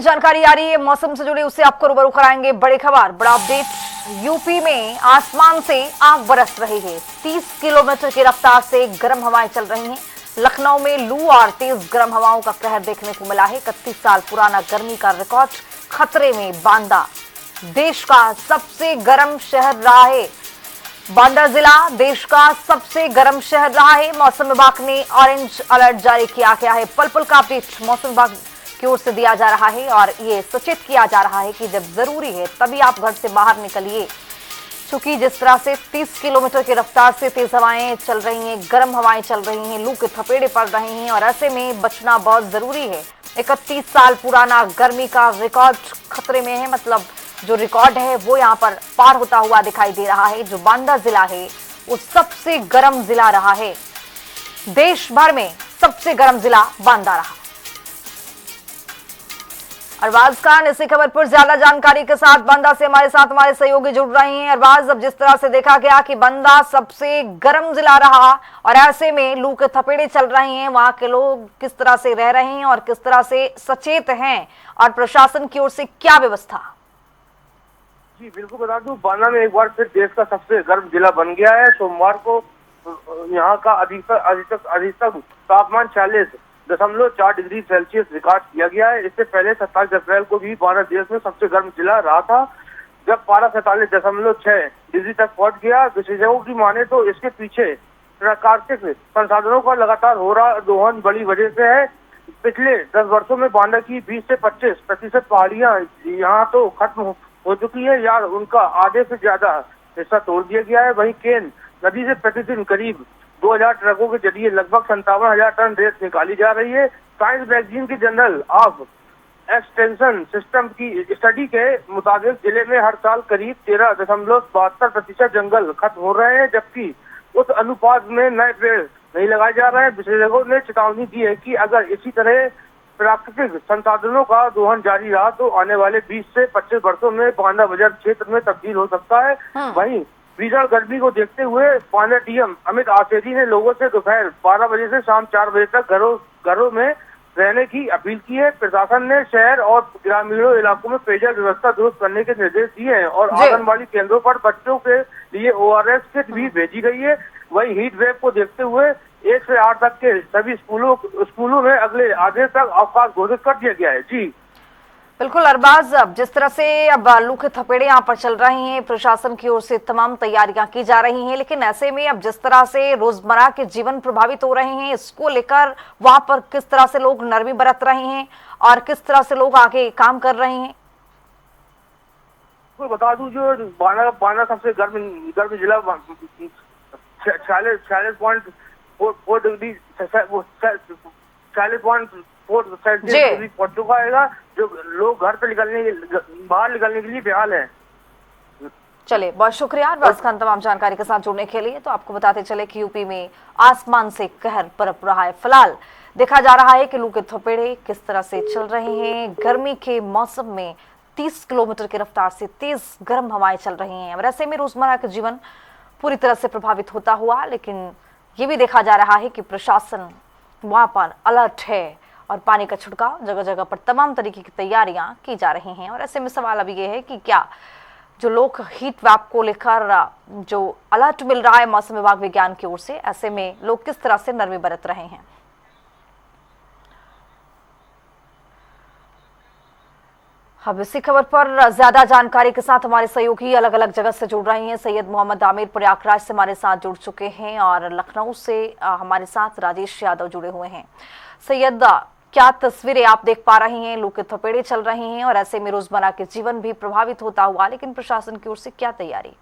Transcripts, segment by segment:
जानकारी आ रही है मौसम से जुड़ी, उससे आपको रूबरू कराएंगे। बड़ी खबर, बड़ा अपडेट। यूपी में आसमान से आग बरस रही है। 30 किलोमीटर की रफ्तार से गर्म हवाएं चल रही हैं। लखनऊ में लू और तेज गर्म हवाओं का कहर देखने को मिला है। 31 साल पुराना गर्मी का रिकॉर्ड खतरे में। बांदा देश का सबसे गर्म शहर रहा है। बांदा जिला देश का सबसे गर्म शहर रहा है। मौसम विभाग ने ऑरेंज अलर्ट जारी किया गया है। पल पल का अपडेट मौसम विभाग की ओर से दिया जा रहा है और ये सचेत किया जा रहा है कि जब जरूरी है तभी आप घर से बाहर निकलिए, क्योंकि जिस तरह से 30 किलोमीटर की रफ्तार से तेज हवाएं चल रही हैं, गर्म हवाएं चल रही हैं, लू के थपेड़े पड़ रहे हैं और ऐसे में बचना बहुत जरूरी है। 31 साल पुराना गर्मी का रिकॉर्ड खतरे में है। मतलब जो रिकॉर्ड है वो यहाँ पर पार होता हुआ दिखाई दे रहा है। जो बांदा जिला है वो सबसे गर्म जिला रहा है। देश भर में सबसे गर्म जिला बांदा रहा। अरबाज खान इसी खबर पर ज्यादा जानकारी के साथ बांदा से हमारे सहयोगी जुड़ रहे हैं। अरबाज, अब जिस तरह से देखा गया कि बांदा सबसे गर्म जिला रहा और ऐसे में लू के थपेड़े चल रहे हैं, वहां के लोग किस तरह से रह रहे हैं और किस तरह से सचेत हैं और प्रशासन की ओर से क्या व्यवस्था? जी बिल्कुल बता दूं, बांदा में एक बार फिर देश का सबसे गर्म जिला बन गया है। सोमवार को यहाँ का अधिकतम तापमान 40.4 डिग्री सेल्सियस रिकॉर्ड किया गया है। इससे पहले 27 अप्रैल को भी बांदा देश में सबसे गर्म जिला रहा था, जब पारा 47.6 डिग्री तक पहुंच गया। विशेषज्ञों की माने तो इसके पीछे प्राकृतिक संसाधनों का लगातार हो रहा दोहन बड़ी वजह से है। पिछले 10 वर्षों में बांदा की 20 से 25% पहाड़ियां यहाँ तो खत्म हो चुकी है या उनका आधे से ज्यादा हिस्सा तोड़ दिया गया है। वहीं केन नदी से प्रतिदिन करीब 2000 ट्रकों के जरिए लगभग 57,000 टन रेत निकाली जा रही है। साइंस मैगजीन के जर्नल ऑफ एक्सटेंशन सिस्टम की स्टडी के मुताबिक जिले में हर साल करीब 13.72% जंगल खत्म हो रहे हैं, जबकि उस अनुपात में नए पेड़ नहीं लगाए जा रहे हैं। विशेषज्ञों ने चेतावनी दी है कि अगर इसी तरह प्राकृतिक संसाधनों का दोहन जारी रहा तो आने वाले 20 से 25 वर्षों में बांदा बाजार क्षेत्र में तब्दील हो सकता है। वहीं भीषण गर्मी को देखते हुए बांदा डीएम अमित आचेरी ने लोगों से दोपहर 12 बजे से शाम 4 बजे तक घरों में रहने की अपील की है। प्रशासन ने शहर और ग्रामीणों इलाकों में पेयजल व्यवस्था दुरुस्त करने के निर्देश दिए हैं और आंगनबाड़ी केंद्रों पर बच्चों के लिए ORS किट भी भेजी गई है। वही हीट वेव को देखते हुए 1 से 8 तक के सभी स्कूलों में अगले आदेश तक अवकाश घोषित कर दिया गया है। जी बिल्कुल अरबाज, अब जिस तरह से अब लू के थपेड़े यहाँ पर चल रहे हैं, प्रशासन की ओर से तमाम तैयारियां की जा रही हैं, लेकिन ऐसे में अब जिस तरह से रोजमर्रा के जीवन प्रभावित हो रहे हैं, इसको लेकर वहां पर किस तरह से लोग नरमी बरत रहे हैं और किस तरह से लोग आगे काम कर रहे हैं? बता दूं, जो बांदा सबसे गर्म जिला 46.4 डिग्री 40.4 डिग्री पहुंच चुका है, जो लोग घर से बाहर निकलने के लिए बेहाल है। चलिए, बहुत शुक्रिया अरबाज खान तमाम जानकारी के साथ जुड़ने के लिए। तो आपको बताते चले कि यूपी में आसमान से कहर बरप रहा है। फिलहाल देखा जा रहा है कि लू के थपेड़े किस तरह से चल रहे हैं। गर्मी के मौसम में 30 किलोमीटर की रफ्तार से तेज गर्म हवाएं चल रही हैं और ऐसे में रोजमर्रा का जीवन पूरी तरह से प्रभावित होता हुआ, लेकिन ये भी देखा जा रहा है कि प्रशासन वहां पर अलर्ट है और पानी का छिड़काव जगह जगह पर तमाम तरीके की तैयारियां की जा रही हैं। और ऐसे में सवाल अभी ये है कि क्या जो लोग हीट वेव को लेकर जो अलर्ट मिल रहा है मौसम विभाग विज्ञान की ओर से, ऐसे में लोग किस तरह से नरमी बरत रहे हैं? अब इसी खबर पर ज्यादा जानकारी के साथ हमारे सहयोगी अलग अलग जगह से जुड़ रहे हैं। सैयद मोहम्मद आमिर प्रयागराज से हमारे साथ जुड़ चुके हैं और लखनऊ से हमारे साथ राजेश यादव जुड़े हुए हैं। सैयद, क्या तस्वीरें आप देख पा रही हैं? लू के थपेड़े चल रहे हैं और ऐसे में रोजमर्रा के जीवन भी प्रभावित होता हुआ, लेकिन प्रशासन की ओर से क्या तैयारी?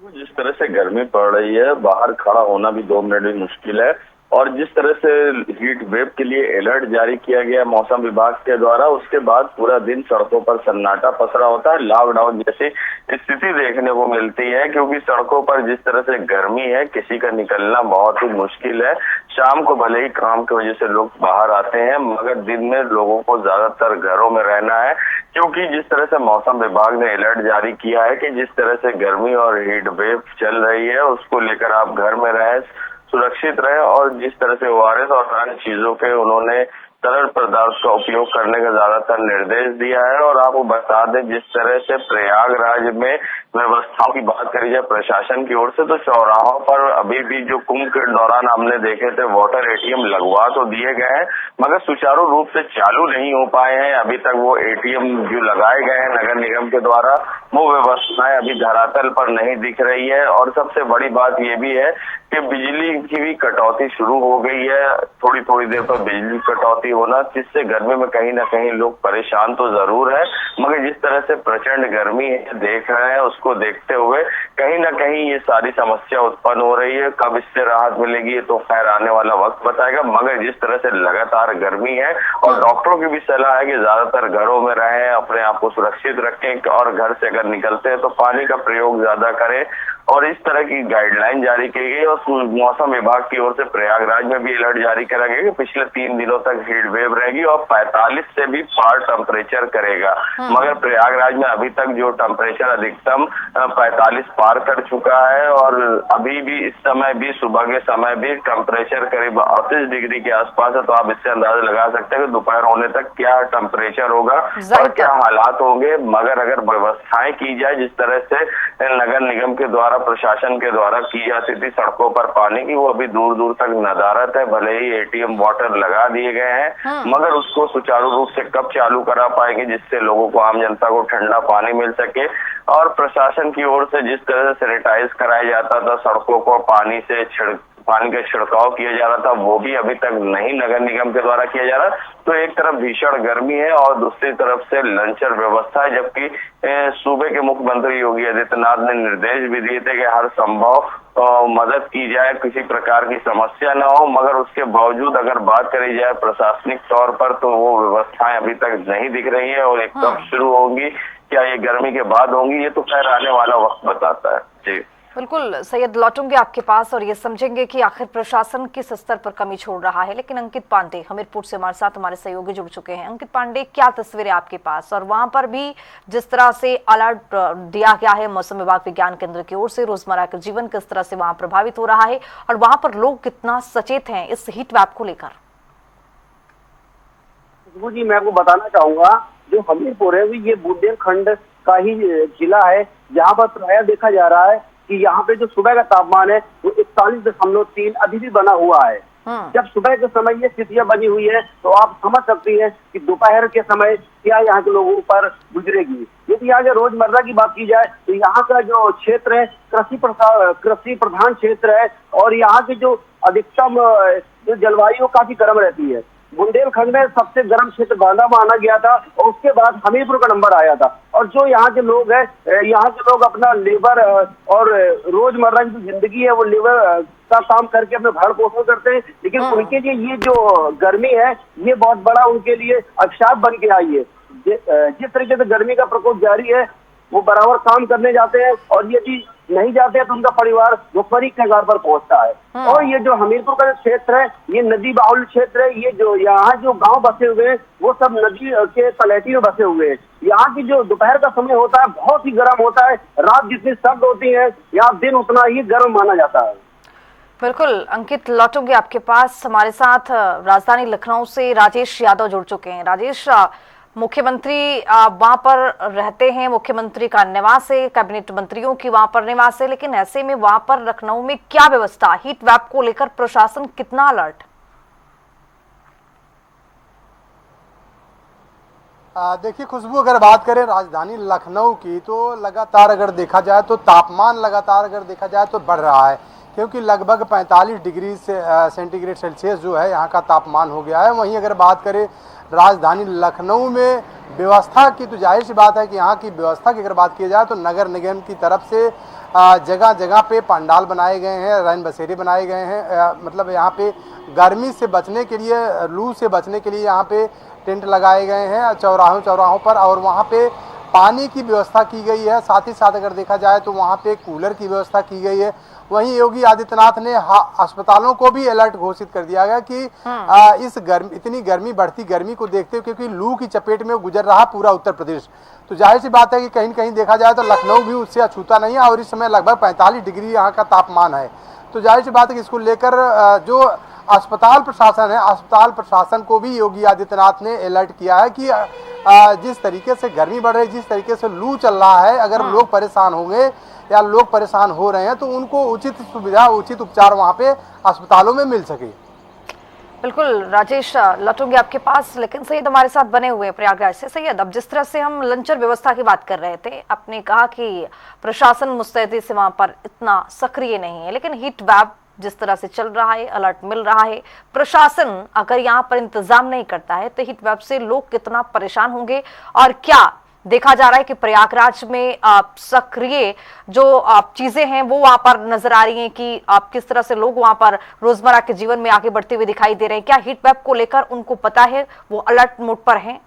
जिस तरह से गर्मी पड़ रही है, बाहर खड़ा होना भी 2 मिनट भी मुश्किल है और जिस तरह से हीट वेव के लिए अलर्ट जारी किया गया मौसम विभाग के द्वारा, उसके बाद पूरा दिन सड़कों पर सन्नाटा पसरा होता है। लॉकडाउन जैसी स्थिति देखने को मिलती है, क्योंकि सड़कों पर जिस तरह से गर्मी है, किसी का निकलना बहुत ही मुश्किल है। शाम को भले ही काम की वजह से लोग बाहर आते हैं, मगर दिन में लोगों को ज्यादातर घरों में रहना है, क्योंकि जिस तरह से मौसम विभाग ने अलर्ट जारी किया है कि जिस तरह से गर्मी और हीट वेव चल रही है, उसको लेकर आप घर में रहें, सुरक्षित रहे और जिस तरह से ORS और अन्य चीजों के उन्होंने तरल पदार्थ का उपयोग करने का ज्यादातर निर्देश दिया है। और आपको बता दें, जिस तरह से प्रयागराज में व्यवस्थाओं की बात करी जाए प्रशासन की ओर से, तो चौराहों पर अभी भी जो कुंभ के दौरान हमने देखे थे वाटर एटीएम लगवा तो दिए गए हैं, मगर सुचारू रूप से चालू नहीं हो पाए हैं। अभी तक वो एटीएम जो लगाए गए हैं नगर निगम के द्वारा, वो व्यवस्थाएं अभी धरातल पर नहीं दिख रही है। और सबसे बड़ी बात ये भी है कि बिजली की भी कटौती शुरू हो गई है, थोड़ी थोड़ी देर पर बिजली कटौती होना, जिससे गर्मी में कहीं ना कहीं लोग परेशान तो जरूर है, मगर जिस तरह से प्रचंड गर्मी है देख रहे हैं, उसको देखते हुए कहीं ना कहीं ये सारी समस्या उत्पन्न हो रही है। कब इससे राहत मिलेगी ये तो खैर आने वाला वक्त बताएगा, मगर जिस तरह से लगातार गर्मी है और डॉक्टरों की भी सलाह है कि ज्यादातर घरों में रहें, अपने आप को सुरक्षित रखें और घर से अगर निकलते हैं तो पानी का प्रयोग ज्यादा करें, और इस तरह की गाइडलाइन जारी की गई। और मौसम विभाग की ओर से प्रयागराज में भी अलर्ट जारी करा गया कि पिछले 3 दिनों तक हीट वेव रहेगी और 45 से भी पार टेम्परेचर करेगा। मगर प्रयागराज में अभी तक जो टेम्परेचर अधिकतम 45 पार कर चुका है, और अभी भी इस समय भी सुबह के समय भी टेम्परेचर करीब 38 डिग्री के आसपास है। तो आप इससे अंदाजा लगा सकते हैं कि दोपहर होने तक क्या टेम्परेचर होगा और क्या हालात होंगे। मगर अगर व्यवस्थाएं की जाए जिस तरह से नगर निगम के द्वारा, प्रशासन के द्वारा की जाती थी सड़कों पर पानी की, वो अभी दूर दूर तक नदारत है। भले ही एटीएम वाटर लगा दिए गए हैं, मगर उसको सुचारू रूप से कब चालू करा पाएंगे जिससे लोगों को, आम जनता को ठंडा पानी मिल सके। और प्रशासन की ओर से जिस तरह से सैनिटाइज कराया जाता था सड़कों को, पानी का छिड़काव किया जा रहा था, वो भी अभी तक नहीं नगर निगम के द्वारा किया जा रहा। तो एक तरफ भीषण गर्मी है और दूसरी तरफ से लंचर व्यवस्था है, जबकि सूबे के मुख्यमंत्री योगी आदित्यनाथ ने निर्देश भी दिए थे कि हर संभव मदद की जाए, किसी प्रकार की समस्या न हो। मगर उसके बावजूद अगर बात करी जाए प्रशासनिक तौर पर, तो वो व्यवस्थाएं अभी तक नहीं दिख रही है। और एक कब शुरू होंगी, क्या ये गर्मी के बाद होंगी, ये तो खैर आने वाला वक्त बताता है। जी बिल्कुल सैयद, लौटूंगे आपके पास और ये समझेंगे कि आखिर प्रशासन किस स्तर पर कमी छोड़ रहा है। लेकिन अंकित पांडे हमीरपुर से हमारे साथ हमारे सहयोगी जुड़ चुके हैं। अंकित पांडे, क्या तस्वीरें आपके पास, और वहां पर भी जिस तरह से अलर्ट दिया गया है मौसम विभाग विज्ञान केंद्र की ओर से, रोजमर्रा के जीवन किस तरह से वहां प्रभावित हो रहा है और वहां पर लोग कितना सचेत हैं इस हीट वेव को लेकर? जी, मैं आपको बताना चाहूंगा, जो हमीरपुर है ये बुंदेलखंड का ही जिला है, जहाँ पर प्रायः देखा जा रहा है कि यहाँ पे जो सुबह का तापमान है वो 41.3 अभी भी बना हुआ है। जब सुबह के समय ये स्थितियां बनी हुई है तो आप समझ सकती हैं कि दोपहर के समय क्या यहाँ के लोगों पर गुजरेगी। यदि यहाँ के रोजमर्रा की बात की जाए तो यहाँ का जो क्षेत्र है कृषि प्रधान क्षेत्र है, और यहाँ की जो अधिकतम जो जलवायु काफी गर्म रहती है। बुंदेलखंड में सबसे गर्म क्षेत्र बांदा माना गया था और उसके बाद हमीरपुर का नंबर आया था। और जो यहाँ के लोग हैं, यहाँ के लोग अपना लेबर और रोजमर्रा की जो जिंदगी है वो लेबर का काम करके अपने भरण पोषण करते हैं, लेकिन उनके लिए ये जो गर्मी है ये बहुत बड़ा उनके लिए अभिशाप बन के आई है। जिस तरीके से गर्मी का प्रकोप जारी है, वो बराबर काम करने जाते हैं और यदि नहीं जाते हैं तो उनका परिवार भुखमरी के कगार पर पहुंचता है। और ये जो हमीरपुर का जो क्षेत्र है ये नदी बाहुल क्षेत्र है। ये जो यहाँ जो गांव बसे हुए हैं वो सब नदी के तलहटी में बसे हुए हैं। यहाँ की जो दोपहर का समय होता है बहुत ही गर्म होता है, रात जितनी सर्द होती है यहाँ दिन उतना ही गर्म माना जाता है। बिल्कुल अंकित, लौटूंगे आपके पास। हमारे साथ राजधानी लखनऊ से राजेश यादव जुड़ चुके हैं। राजेश, मुख्यमंत्री वहां पर रहते हैं, मुख्यमंत्री का निवास है, कैबिनेट मंत्रियों की वहां पर निवास है, लेकिन ऐसे में वहां पर लखनऊ में क्या व्यवस्था, हीट वेव को लेकर प्रशासन कितना अलर्ट? देखिए खुशबू, अगर बात करें राजधानी लखनऊ की तो लगातार अगर देखा जाए तो तापमान लगातार अगर देखा जाए तो बढ़ रहा है, क्योंकि लगभग 45 डिग्री सेंटीग्रेड सेल्सियस जो है यहाँ का तापमान हो गया है। वहीं अगर बात करें राजधानी लखनऊ में व्यवस्था की, तो जाहिर सी बात है कि यहाँ की व्यवस्था की अगर बात की जाए तो नगर निगम की तरफ से जगह जगह पे पंडाल बनाए गए हैं, रैन बसेरे बनाए गए हैं। मतलब यहाँ पे गर्मी से बचने के लिए, लू से बचने के लिए यहाँ पे टेंट लगाए गए हैं चौराहों पर, और वहाँ पे पानी की व्यवस्था की गई है। साथ ही साथ अगर देखा जाए तो वहाँ पे कूलर की व्यवस्था की गई है। वहीं योगी आदित्यनाथ ने अस्पतालों को भी अलर्ट घोषित कर दिया गया कि इस इतनी गर्मी, बढ़ती गर्मी को देखते हुए, क्योंकि लू की चपेट में गुजर रहा पूरा उत्तर प्रदेश, तो जाहिर सी बात है कि कहीं न कहीं देखा जाए तो लखनऊ भी उससे अछूता नहीं है। और इस समय लगभग 45 डिग्री यहाँ का तापमान है। तो जाहिर सी बात है कि इसको लेकर जो अस्पताल प्रशासन है, अस्पताल प्रशासन को भी योगी आदित्यनाथ ने अलर्ट किया है कि जिस तरीके से गर्मी बढ़ रही है, जिस तरीके से लू चल रहा है, अगर लोग परेशान होंगे या लोग परेशान हो रहे हैं तो उनको उचित सुविधा, उचित उपचार वहाँ पे अस्पतालों में मिल सके। बिल्कुल राजेश, लौटूंगे आपके पास, लेकिन सैयद हमारे साथ बने हुए प्रयागराज से। सैयद, अब जिस तरह से हम लंचर व्यवस्था की बात कर रहे थे, आपने कहा कि प्रशासन मुस्तैदी से वहां पर इतना सक्रिय नहीं है, लेकिन हीट वेव जिस तरह से चल रहा है, अलर्ट मिल रहा है, प्रशासन अगर यहाँ पर इंतजाम नहीं करता है तो हीट वेव से लोग कितना परेशान होंगे, और क्या देखा जा रहा है कि प्रयागराज में सक्रिय जो चीजें हैं वो वहां पर नजर आ रही हैं कि आप किस तरह से लोग वहां पर रोजमर्रा के जीवन में आगे बढ़ते हुए दिखाई दे रहे हैं? क्या हीट वेव को लेकर उनको पता है, वो अलर्ट मोड पर हैं?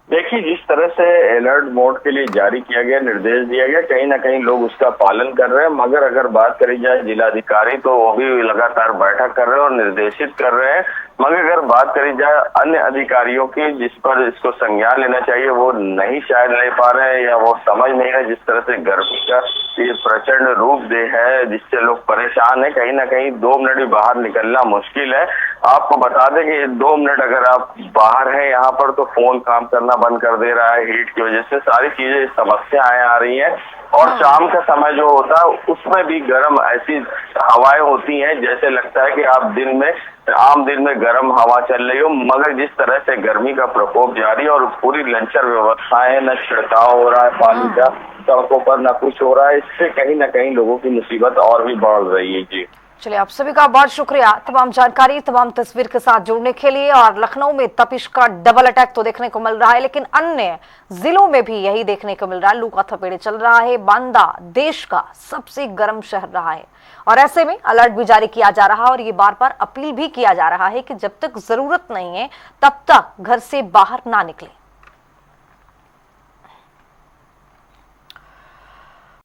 देखिए, जिस तरह से अलर्ट मोड के लिए जारी किया गया, निर्देश दिया गया, कहीं ना कहीं लोग उसका पालन कर रहे हैं। मगर अगर बात करी जाए जिलाधिकारी, तो वो भी लगातार बैठक कर रहे हैं और निर्देशित कर रहे हैं। मगर अगर बात करी जाए अन्य अधिकारियों की, जिस पर इसको संज्ञान लेना चाहिए, वो नहीं शायद ले पा रहे हैं या वो समझ नहीं रहे। जिस तरह से गर्मी का ये प्रचंड रूप दे है, जिससे लोग परेशान है, कहीं ना कहीं 2 मिनट भी बाहर निकलना मुश्किल है। आपको बता दें कि 2 मिनट अगर आप बाहर हैं यहाँ पर, तो फोन काम करना बंद कर दे रहा है हीट की वजह से। सारी चीजें, समस्याएं आ रही हैं। और शाम का समय जो होता है उसमें भी गर्म ऐसी हवाएं होती हैं, जैसे लगता है कि आप आम दिन में गर्म हवा चल रही हो। मगर जिस तरह से गर्मी का प्रकोप जारी है और पूरी लंचर व्यवस्थाएं, न छिड़काव हो रहा है पानी का सड़कों पर, न कुछ हो रहा है, इससे कहीं ना कहीं लोगों की मुसीबत और भी बढ़ रही है। जी चलिए, आप सभी का बहुत शुक्रिया तमाम जानकारी, तमाम तस्वीर के साथ जुड़ने के लिए। और लखनऊ में तपिश का डबल अटैक तो देखने को मिल रहा है, लेकिन अन्य जिलों में भी यही देखने को मिल रहा है। लू का थपेड़े चल रहा है। बांदा देश का सबसे गर्म शहर रहा है और ऐसे में अलर्ट भी जारी किया जा रहा है और ये बार बार अपील भी किया जा रहा है कि जब तक जरूरत नहीं है तब तक घर से बाहर ना निकले।